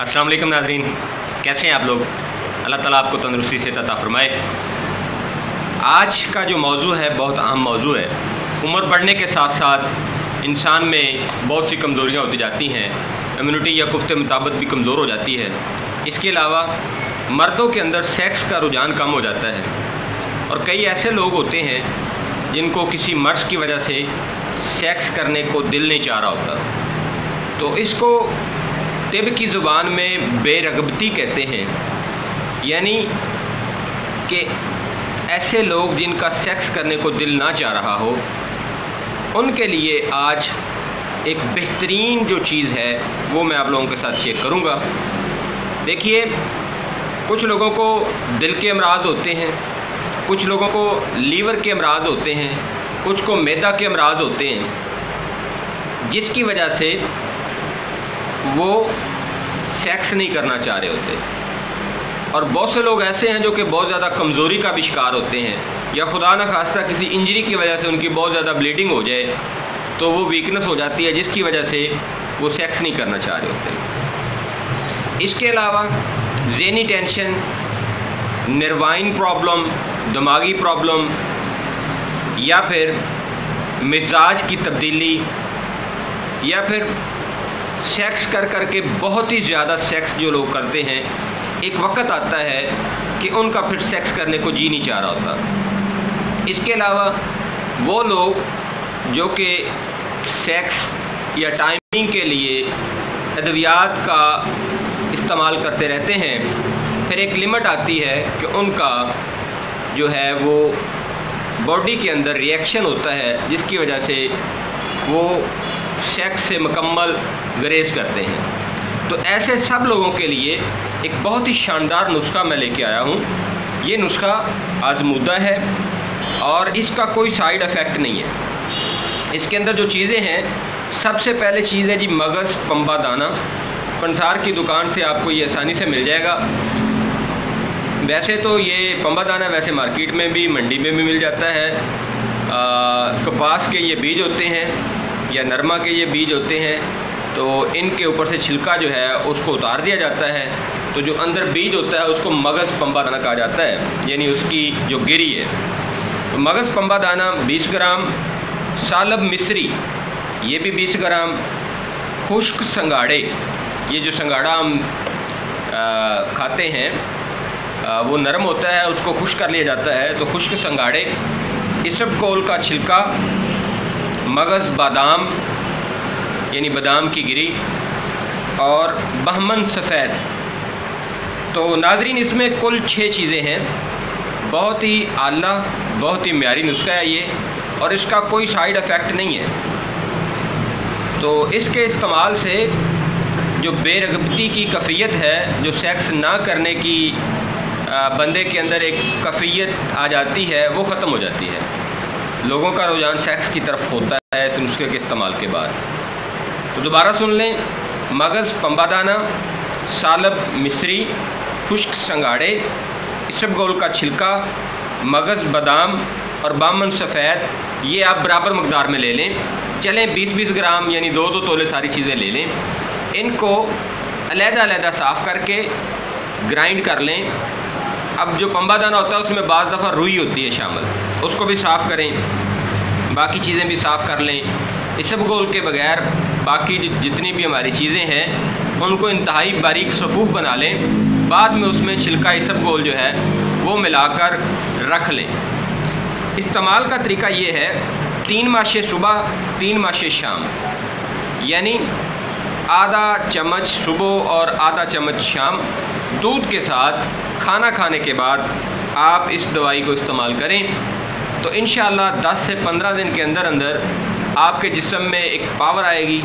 अस्सलाम वालेकुम नाज़रीन, कैसे हैं आप लोग। अल्लाह ताला आपको तंदुरुस्ती से अता फरमाए। आज का जो मौजू है बहुत अहम मौजू है। उम्र बढ़ने के साथ साथ इंसान में बहुत सी कमज़ोरियाँ होती जाती हैं, इम्यूनिटी या कुफ्ते मुताबिक भी कमज़ोर हो जाती है। इसके अलावा मर्दों के अंदर सेक्स का रुझान कम हो जाता है और कई ऐसे लोग होते हैं जिनको किसी मर्ज़ की वजह से सेक्स करने को दिल नहीं चाह रहा होता। तो इसको तिब की ज़ुबान में बेरग़बती कहते हैं, यानी कि ऐसे लोग जिनका सेक्स करने को दिल ना चाह रहा हो, उनके लिए आज एक बेहतरीन जो चीज़ है वो मैं आप लोगों के साथ शेयर करूंगा। देखिए, कुछ लोगों को दिल के अमराज होते हैं, कुछ लोगों को लीवर के अमराज होते हैं, कुछ को मैदा के अमराज होते हैं, जिसकी वजह से वो सेक्स नहीं करना चाह रहे होते। और बहुत से लोग ऐसे हैं जो कि बहुत ज़्यादा कमज़ोरी का भी शिकार होते हैं, या खुदा न खास्ता किसी इंजरी की वजह से उनकी बहुत ज़्यादा ब्लीडिंग हो जाए तो वो वीकनेस हो जाती है, जिसकी वजह से वो सेक्स नहीं करना चाह रहे होते। इसके अलावा ज़हनी टेंशन, नर्वाइन प्रॉब्लम, दिमागी प्रॉब्लम, या फिर मिजाज की तब्दीली, या फिर सेक्स कर कर के बहुत ही ज़्यादा सेक्स जो लोग करते हैं, एक वक्त आता है कि उनका फिर सेक्स करने को जी नहीं चाह रहा होता। इसके अलावा वो लोग जो कि सेक्स या टाइमिंग के लिए अद्वियात का इस्तेमाल करते रहते हैं, फिर एक लिमिट आती है कि उनका जो है वो बॉडी के अंदर रिएक्शन होता है, जिसकी वजह से वो सेक्स से मुकम्मल गुरेज करते हैं। तो ऐसे सब लोगों के लिए एक बहुत ही शानदार नुस्खा मैं लेके आया हूँ। ये नुस्खा आजमूदा है और इसका कोई साइड इफ़ेक्ट नहीं है। इसके अंदर जो चीज़ें हैं, सबसे पहले चीज़ है जी मगज़ पंबा दाना। पंसार की दुकान से आपको ये आसानी से मिल जाएगा। वैसे तो ये पंबा दाना वैसे मार्केट में भी, मंडी में भी मिल जाता है। कपास के ये बीज होते हैं या नरमा के ये बीज होते हैं, तो इनके ऊपर से छिलका जो है उसको उतार दिया जाता है। तो जो अंदर बीज होता है उसको मगज़ पंबा दाना कहा जाता है, यानी उसकी जो गिरी है। तो मगज़ पंबा दाना 20 ग्राम, सालब मिस्री ये भी 20 ग्राम, खुश्क संगाड़े, ये जो संगाड़ा हम खाते हैं वो नरम होता है, उसको खुश्क कर लिया जाता है, तो खुश्क संगाड़े, इसबगोल का छिलका, मगज़ बादाम यानी बादाम की गिरी, और बहमन सफ़ेद। तो नाज़रीन, इसमें कुल 6 चीज़ें हैं। बहुत ही आला, बहुत ही म्यारी नुस्खा है ये, और इसका कोई साइड इफ़ेक्ट नहीं है। तो इसके इस्तेमाल से जो बेरग़बती की कैफियत है, जो सेक्स ना करने की बंदे के अंदर एक कैफियत आ जाती है, वो ख़त्म हो जाती है। लोगों का रुझान सेक्स की तरफ होता है इस नुस्खे के इस्तेमाल के बाद। तो दोबारा सुन लें, मगज़ पंबा दाना, सालब मिस्री, खुश्क संगाड़े, इसबगोल का छिलका, मगज़ बादाम और बामन सफ़ेद, ये आप बराबर मकदार में ले लें। चलें 20-20 ग्राम यानी 2-2 तोले सारी चीज़ें ले लें। इनको अलहदा-अलहदा साफ़ करके ग्राइंड कर लें। अब जो पंबा दाना होता है उसमें बाज़ दफ़ा रुई होती है शामिल, उसको भी साफ़ करें। बाकी चीज़ें भी साफ़ कर लें। इसबगोल के बगैर बाकी जितनी भी हमारी चीज़ें हैं उनको इंतहाई बारीक सफ़ूफ बना लें। बाद में उसमें छिलका इसबगोल जो है वो मिलाकर रख लें। इस्तेमाल का तरीका ये है, 3 माशे सुबह, 3 माशे शाम, यानी आधा चम्मच सुबह और आधा चम्मच शाम दूध के साथ खाना खाने के बाद आप इस दवाई को इस्तेमाल करें। तो इंशाअल्लाह 10 से 15 दिन के अंदर अंदर आपके जिस्म में एक पावर आएगी,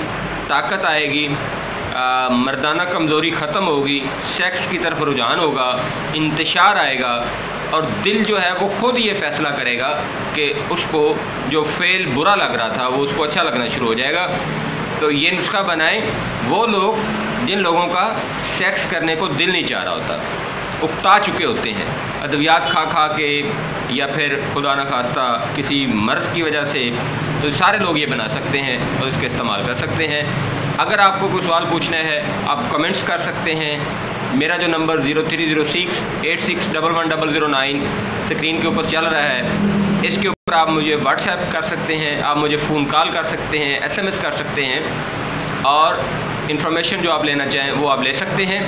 ताकत आएगी, मर्दाना कमज़ोरी ख़त्म होगी, सेक्स की तरफ रुझान होगा, इंतशार आएगा, और दिल जो है वो खुद ये फ़ैसला करेगा कि उसको जो फ़ेल बुरा लग रहा था वो उसको अच्छा लगना शुरू हो जाएगा। तो ये नुस्खा बनाएं वो लोग जिन लोगों का सेक्स करने को दिल नहीं चाह रहा होता, उकता चुके होते हैं अद्वियात खा खा के या फिर खुदा न खास्ता किसी मर्ज़ की वजह से, तो सारे लोग ये बना सकते हैं और इसका इस्तेमाल कर सकते हैं। अगर आपको कोई सवाल पूछना है आप कमेंट्स कर सकते हैं। मेरा जो नंबर 030686111009 स्क्रीन के ऊपर चल रहा है, इसके ऊपर आप मुझे व्हाट्सएप कर सकते हैं, आप मुझे फ़ोन कॉल कर सकते हैं, SMS कर सकते हैं, और इन्फॉर्मेशन जो आप लेना चाहें वो आप ले सकते हैं।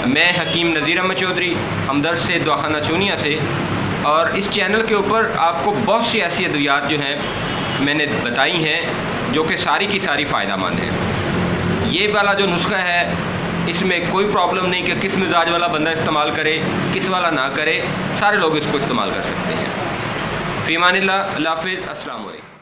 मैं हकीम नज़ीर अहमद चौधरी, हमदर्द से दवाखाना चूनिया से, और इस चैनल के ऊपर आपको बहुत सी ऐसी अद्वियात जो हैं मैंने बताई हैं जो कि सारी की सारी फ़ायदा मंद है। ये वाला जो नुस्खा है इसमें कोई प्रॉब्लम नहीं कि किस मिजाज वाला बंदा इस्तेमाल करे किस वाला ना करे, सारे लोग इसको इस्तेमाल कर सकते हैं। फ़ी अमानिल्लाह, अल्लाह हाफ़िज़, अस्सलाम वालेकुम।